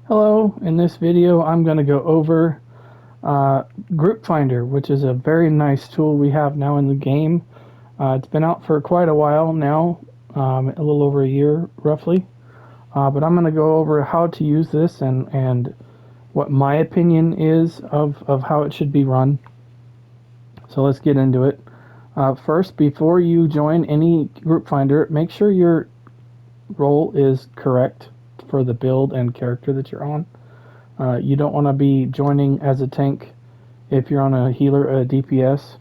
Hello, in this video I'm going to go over Group Finder, which is a very nice tool we have now in the game. It's been out for quite a while now, a little over a year roughly, but I'm going to go over how to use this and what my opinion is of how it should be run. So let's get into it. First, before you join any Group Finder, make sure your role is correct for the build and character that you're on. You don't want to be joining as a tank if you're on a healer or a DPS.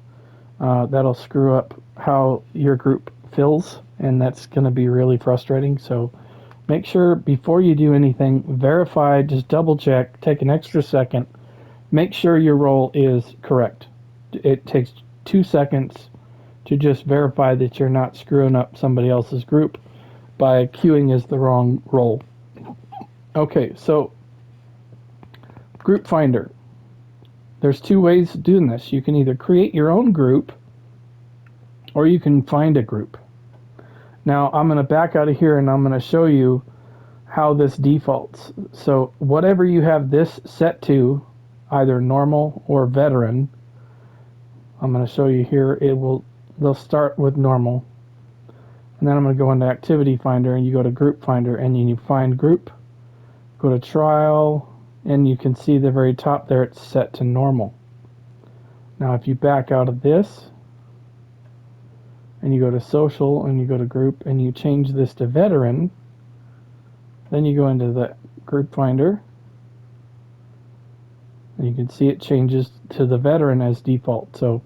That'll screw up how your group fills, and that's going to be really frustrating. So make sure before you do anything, verify, just double check, take an extra second, make sure your role is correct. It takes 2 seconds to just verify that you're not screwing up somebody else's group by queuing as the wrong role. Okay, so Group Finder. There's two ways of doing this. You can either create your own group or you can find a group. Now I'm going to back out of here and I'm going to show you how this defaults. So whatever you have this set to, either normal or veteran, I'm going to show you here, they'll start with normal. And then I'm going to go into Activity Finder and you go to Group Finder and you find group, go to trial, and you can see the very top there it's set to normal. Now if you back out of this and you go to social and you go to group and you change this to veteran, then you go into the Group Finder and you can see it changes to the veteran as default. So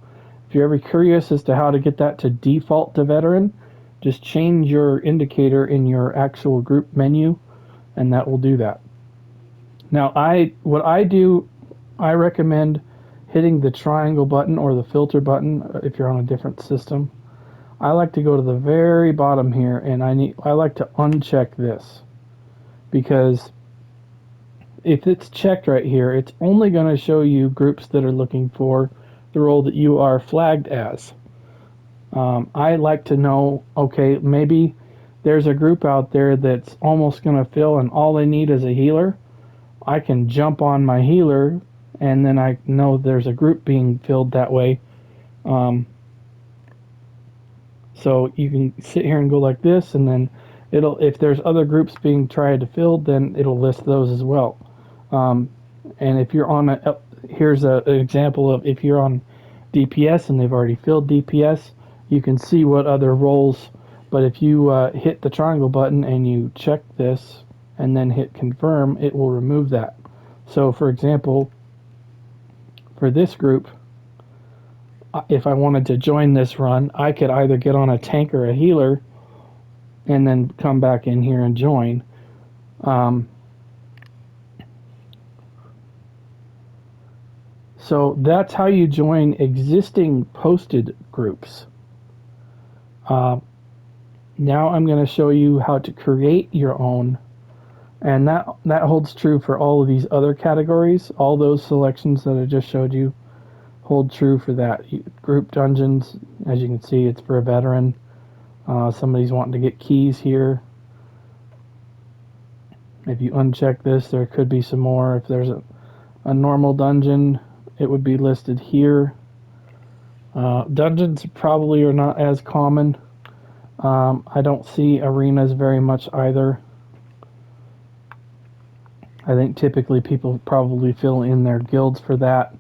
if you're ever curious as to how to get that to default to veteran, just change your indicator in your actual group menu and that will do that. Now what I do, I recommend hitting the triangle button or the filter button if you're on a different system. I like to go to the very bottom here and I like to uncheck this, because if it's checked right here, it's only going to show you groups that are looking for the role that you are flagged as. I like to know, okay, maybe there's a group out there that's almost going to fill and all they need is a healer. I can jump on my healer and then I know there's a group being filled that way. So you can sit here and go like this, and then if there's other groups being tried to fill, then it'll list those as well. And if you're on here's an example of if you're on DPS and they've already filled DPS, you can see what other roles. But if you hit the triangle button and you check this and then hit confirm, it will remove that. So for example, for this group, if I wanted to join this run, I could either get on a tank or a healer and then come back in here and join. So that's how you join existing posted groups. Now I'm going to show you how to create your own, and that holds true for all of these other categories. All those selections that I just showed you hold true for that. Group dungeons, as you can see, it's for a veteran. Somebody's wanting to get keys here. If you uncheck this, there could be some more. If there's a normal dungeon, it would be listed here. Dungeons probably are not as common. I don't see arenas very much either. I think typically people probably fill in their guilds for that.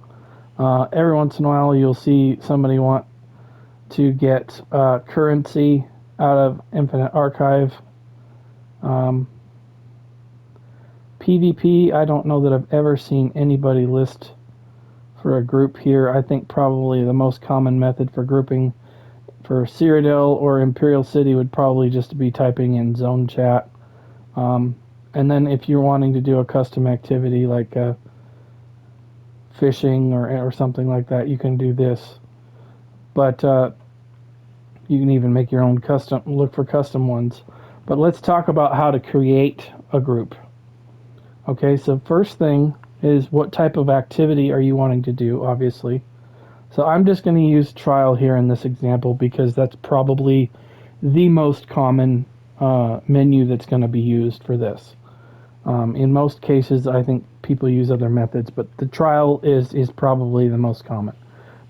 Every once in a while you'll see somebody want to get currency out of Infinite Archive. PvP, I don't know that I've ever seen anybody list for a group here. I think probably the most common method for grouping for Cyrodiil or Imperial City would probably just be typing in zone chat. And then if you're wanting to do a custom activity like fishing or something like that, you can do this. But you can even make your own custom, look for custom ones. But let's talk about how to create a group. Okay, so first thing is what type of activity are you wanting to do, obviously. So I'm just going to use trial here in this example because that's probably the most common menu that's going to be used for this. In most cases, I think people use other methods, but the trial is probably the most common.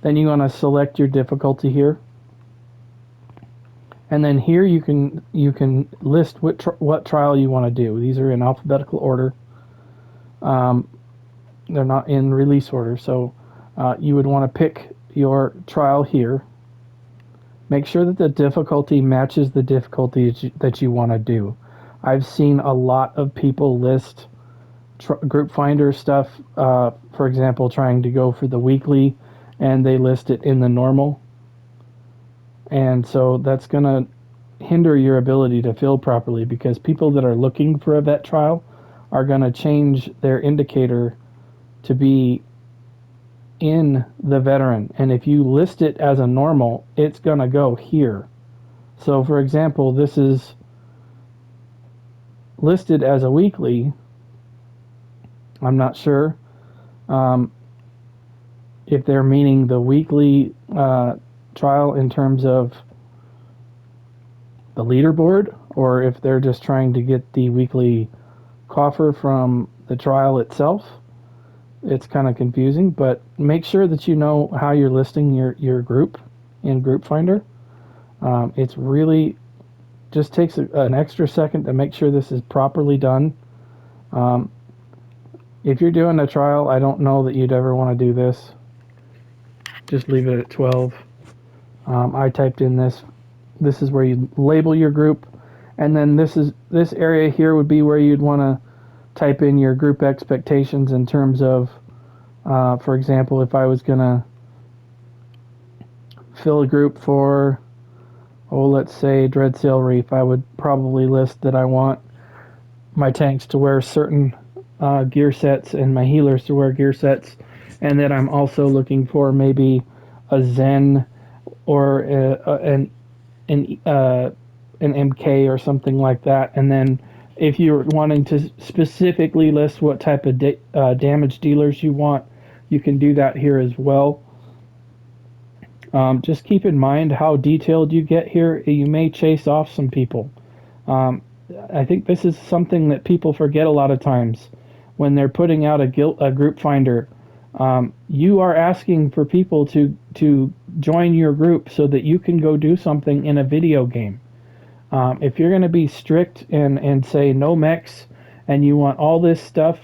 Then you want to select your difficulty here, and then here you can list what trial you want to do. These are in alphabetical order. Um, they're not in release order, so you would want to pick your trial here. Make sure that the difficulty matches the difficulty that you want to do. I've seen a lot of people list group finder stuff, for example, trying to go for the weekly, and they list it in the normal. And so that's going to hinder your ability to fill properly, because people that are looking for a vet trial are going to change their indicator to be in the veteran. And if you list it as a normal, it's going to go here. So, for example, this is listed as a weekly. I'm not sure if they're meaning the weekly trial in terms of the leaderboard, or if they're just trying to get the weekly coffer from the trial itself. It's kind of confusing, but make sure that you know how you're listing your group in Group Finder. It's really just takes an extra second to make sure this is properly done. If you're doing a trial, I don't know that you'd ever want to do this. Just leave it at 12. I typed in this. This is where you label your group, and then this area here would be where you'd want to type in your group expectations in terms of, for example, if I was going to fill a group for, let's say Dreadsail Reef, I would probably list that I want my tanks to wear certain gear sets and my healers to wear gear sets, and that I'm also looking for maybe a Zen or an MK or something like that. And then if you're wanting to specifically list what type of damage dealers you want, you can do that here as well. Just keep in mind how detailed you get here. You may chase off some people. I think this is something that people forget a lot of times when they're putting out a group finder. You are asking for people to join your group so that you can go do something in a video game. If you're going to be strict and say no mechs and you want all this stuff,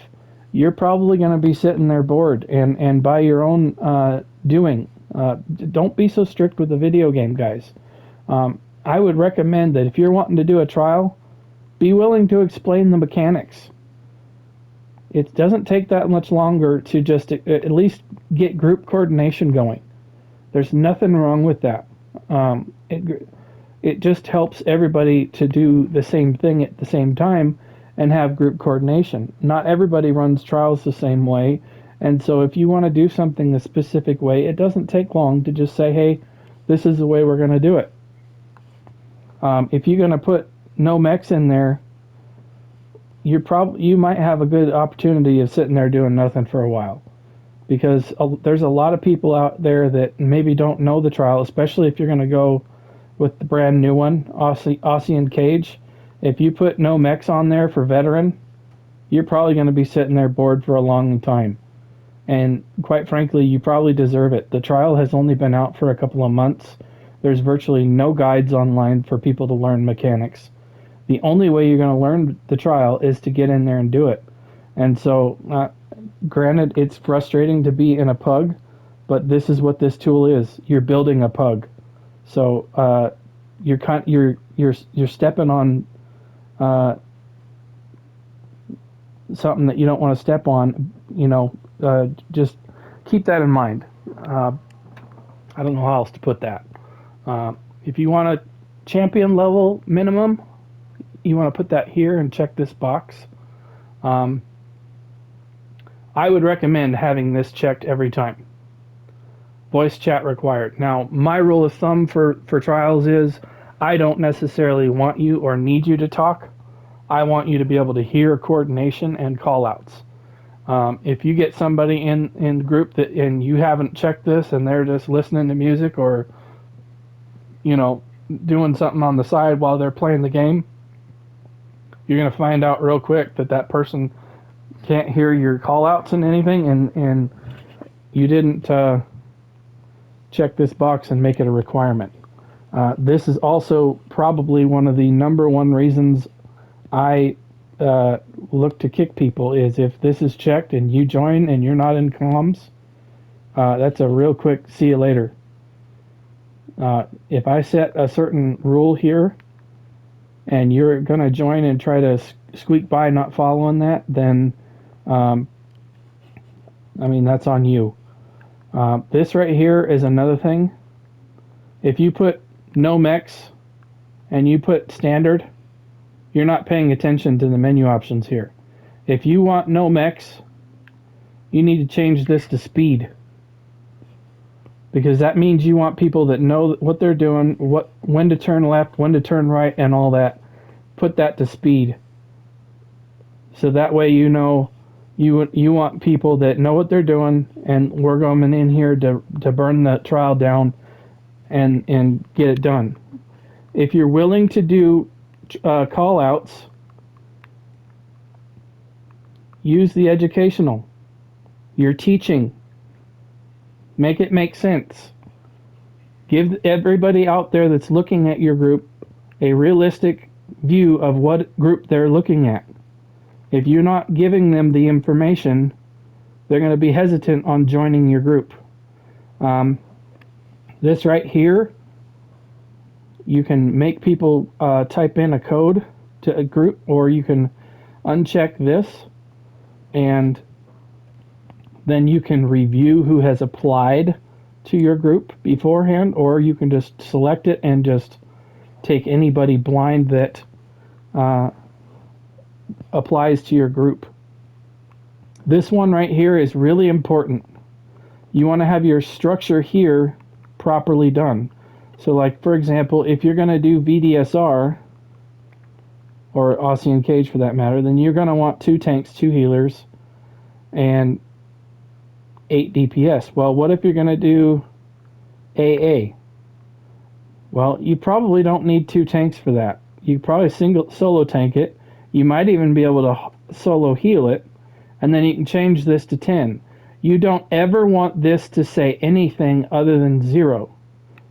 you're probably going to be sitting there bored and by your own doing. Don't be so strict with the video game, guys. I would recommend that if you're wanting to do a trial, be willing to explain the mechanics. It doesn't take that much longer to just at least get group coordination going. There's nothing wrong with that. It just helps everybody to do the same thing at the same time and have group coordination. Not everybody runs trials the same way, and so if you want to do something a specific way, it doesn't take long to just say, hey, this is the way we're going to do it. If you're going to put no mechs in there, you might have a good opportunity of sitting there doing nothing for a while, because there's a lot of people out there that maybe don't know the trial, especially if you're going to go with the brand new one, Aussie and Cage. If you put no mechs on there for veteran, you're probably going to be sitting there bored for a long time. And quite frankly, you probably deserve it. The trial has only been out for a couple of months. There's virtually no guides online for people to learn mechanics. The only way you're going to learn the trial is to get in there and do it. And so, granted, it's frustrating to be in a pug, but this is what this tool is. You're building a pug. So you're stepping on something that you don't want to step on. Just keep that in mind. I don't know how else to put that. If you want a champion level minimum, you want to put that here and check this box. I would recommend having this checked every time. Voice chat required. Now, my rule of thumb for trials is I don't necessarily want you or need you to talk. I want you to be able to hear coordination and call outs. If you get somebody in the group and you haven't checked this and they're just listening to music or doing something on the side while they're playing the game, you're going to find out real quick that that person can't hear your call outs and anything, and you didn't check this box and make it a requirement. This is also probably one of the number one reasons I look to kick people is if this is checked and you join and you're not in comms, that's a real quick see you later. If I set a certain rule here and you're going to join and try to squeak by not following that, then I mean, that's on you. This right here is another thing. If you put no mechs and you put standard, you're not paying attention to the menu options here. If you want no mechs, you need to change this to speed, because that means you want people that know what they're doing, when to turn left, when to turn right, and all that. Put that to speed, so that way you know you want people that know what they're doing, and we're going in here to burn the trial down and get it done. If you're willing to do call outs, use the educational. You're teaching. Make it make sense. Give everybody out there that's looking at your group a realistic view of what group they're looking at. If you're not giving them the information, they're going to be hesitant on joining your group. This right here, you can make people type in a code to a group, or you can uncheck this, and then you can review who has applied to your group beforehand, or you can just select it and just take anybody blind that applies to your group. This one right here is really important. You want to have your structure here properly done. So like, for example, if you're going to do VDSR, or Aussie and Cage for that matter, then you're going to want 2 tanks, 2 healers, and 8 DPS. Well, what if you're going to do AA? Well, you probably don't need 2 tanks for that. You probably solo tank it. You might even be able to solo heal it, and then you can change this to 10. You don't ever want this to say anything other than 0.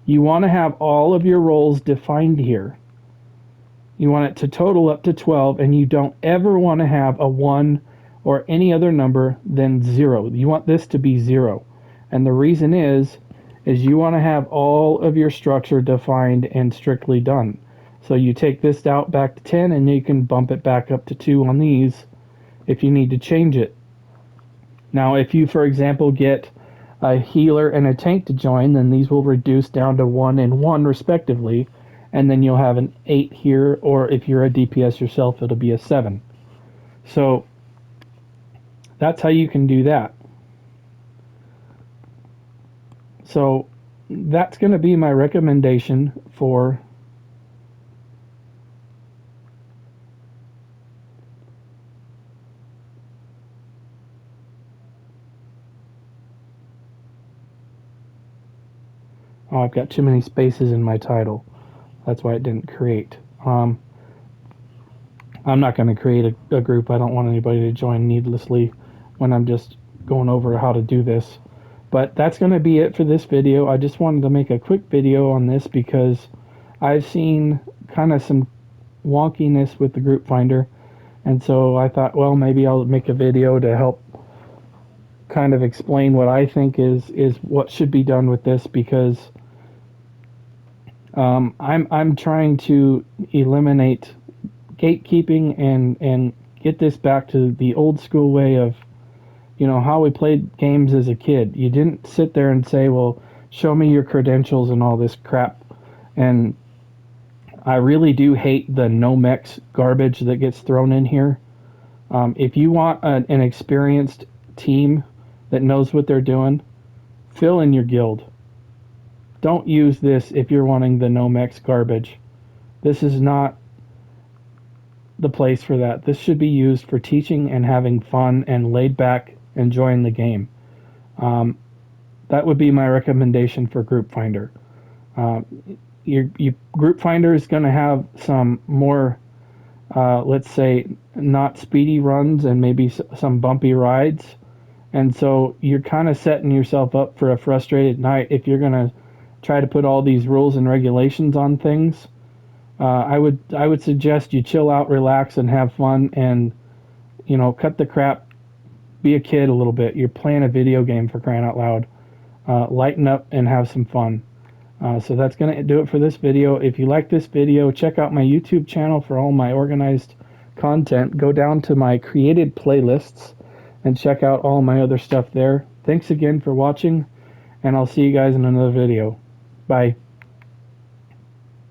You want to have all of your roles defined here. You want it to total up to 12, and you don't ever want to have a 1 or any other number than 0. You want this to be 0. And the reason is you want to have all of your structure defined and strictly done. So you take this out back to 10, and you can bump it back up to 2 on these if you need to change it. Now, if you, for example, get a healer and a tank to join, then these will reduce down to 1 and 1 respectively, and then you'll have an 8 here, or if you're a DPS yourself, it'll be a 7. So that's how you can do that. So that's going to be my recommendation for I've got too many spaces in my title. That's why it didn't create. I'm not going to create a group. I don't want anybody to join needlessly when I'm just going over how to do this. But that's going to be it for this video. I just wanted to make a quick video on this because I've seen kind of some wonkiness with the group finder. And so I thought, well, maybe I'll make a video to help kind of explain what I think is what should be done with this, because I'm trying to eliminate gatekeeping and get this back to the old school way of, you know, how we played games as a kid. You didn't sit there and say, well, show me your credentials and all this crap. And I really do hate the no mechs garbage that gets thrown in here. If you want an experienced team that knows what they're doing, fill in your guild. Don't use this if you're wanting the no mechs garbage. This is not the place for that. This should be used for teaching and having fun and laid back, enjoying the game. That would be my recommendation for Group Finder. Your Group Finder is going to have some more let's say, not speedy runs and maybe some bumpy rides. And so you're kind of setting yourself up for a frustrated night if you're going to try to put all these rules and regulations on things. I would suggest you chill out, relax, and have fun, and cut the crap. Be a kid a little bit. You're playing a video game, for crying out loud. Lighten up and have some fun. So that's going to do it for this video. If you like this video, check out my YouTube channel for all my organized content. Go down to my created playlists and check out all my other stuff there. Thanks again for watching, and I'll see you guys in another video. Bye.